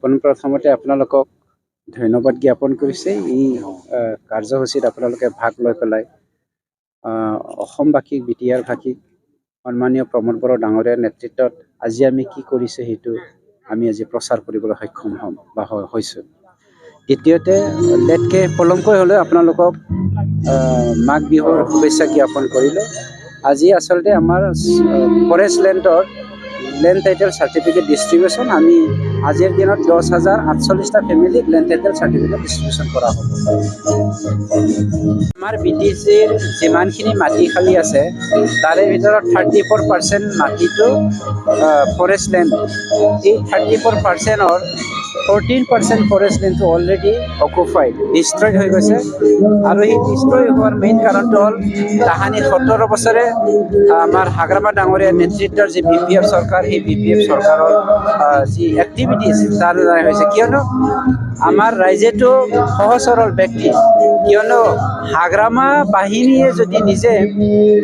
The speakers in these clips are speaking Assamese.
পোনপ্ৰথমতে আপোনালোকক ধন্যবাদ জ্ঞাপন কৰিছে এই কাৰ্যসূচীত আপোনালোকে ভাগ লৈ পেলাই অসমবাসীক বিটিআৰ ভাষীক সন্মানীয় প্ৰমোদ বড়ো ডাঙৰীয়াৰ নেতৃত্বত আজি আমি কি কৰিছে সেইটো আমি আজি প্ৰচাৰ কৰিবলৈ সক্ষম হ'ম বা হৈছোঁ। দ্বিতীয়তে লেটকৈ পলমকৈ হ'লেও আপোনালোকক মাঘ বিহুৰ শুভেচ্ছা জ্ঞাপন কৰিলোঁ। আজি আচলতে আমাৰ ফৰেষ্ট লেণ্ডৰ লেণ্ড টাইটেল চাৰ্টিফিকেট ডিষ্ট্ৰিবিউশ্যন আমি আজিৰ দিনত 10,048টা ফেমিলিক লেণ্ড টাইটেল চাৰ্টিফিকেট ডিষ্ট্ৰিবিউশ্যন কৰা হ'ব। আমাৰ BTCৰ যিমানখিনি মাটি খালী আছে তাৰে ভিতৰত 34% মাটিটো ফৰেষ্ট লেণ্ড। এই 34%ৰ 14% ফৰেষ্ট লেণ্ডটো অলৰেডি অকুপাইড ডিষ্ট্ৰইড হৈ গৈছে আৰু এই ডিষ্ট্ৰয় হোৱাৰ মেইন কাৰণটো হ'ল তাহানি 17 বছৰে আমাৰ হাগ্ৰামা ডাঙৰীয়াৰ নেতৃত্বৰ যি BPF চৰকাৰ, এই BPF চৰকাৰৰ যি এক্টিভিটিছ তাৰ দ্বাৰা হৈছে। কিয়নো আমাৰ ৰাইজেতো সহজ সৰল ব্যক্তি, কিয়নো হাগ্ৰামা বাহিনীয়ে যদি নিজে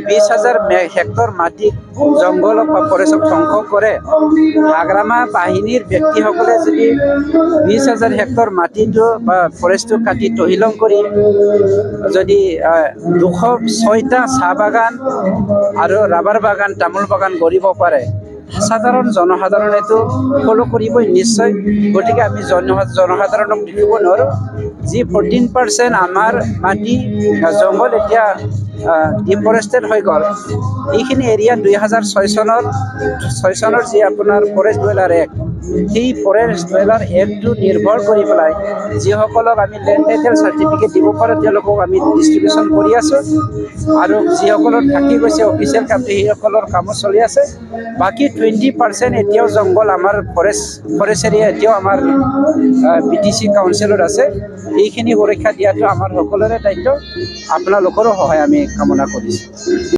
20,000 হেক্টৰ মাটি জংঘলক বা ফৰেষ্টক ধ্বংস কৰে, হাগ্ৰামা বাহিনীৰ ব্যক্তিসকলে যদি 20,000 হেক্টৰ মাটিটো বা ফৰেষ্টটো কাটি তহিলং কৰি যদি 206টা চাহ বাগান আৰু ৰাবাৰ বাগান, তামোল বাগান গঢ়িব পাৰে, সাধাৰণ জনসাধাৰণেতো ফ'ল' কৰিবই নিশ্চয়। গতিকে আমি জনসাধাৰণক দেখিব নোৱাৰোঁ যি 14% আমাৰ মাটি জংঘল এতিয়া ডিফৰেষ্টেড হৈ গ'ল। এইখিনি এৰিয়া 2006 চনৰ যি আপোনাৰ ফৰেষ্ট ডুৱেলাৰ এক্ট, সেই ফৰেষ্ট ডুৱেলাৰ এক্টটো নিৰ্ভৰ কৰি পেলাই যিসকলক আমি লেণ্ড টাইটেল চাৰ্টিফিকেট দিব পাৰোঁ তেওঁলোকক আমি ডিষ্ট্ৰিবিউশ্যন কৰি আছোঁ আৰু যিসকলৰ থাকি গৈছে অফিচিয়েল কাম সেইসকলৰ কামো চলি আছে। বাকী 20% এতিয়াও জংঘল আমাৰ ফৰেষ্ট এৰিয়া এতিয়াও আমাৰ BTC কাউন্সিলত আছে। এইখিনি সুৰক্ষা দিয়াটো আমাৰ সকলোৰে দায়িত্ব। আপোনালোকৰো সহায় আমি কামনা কৰিছোঁ।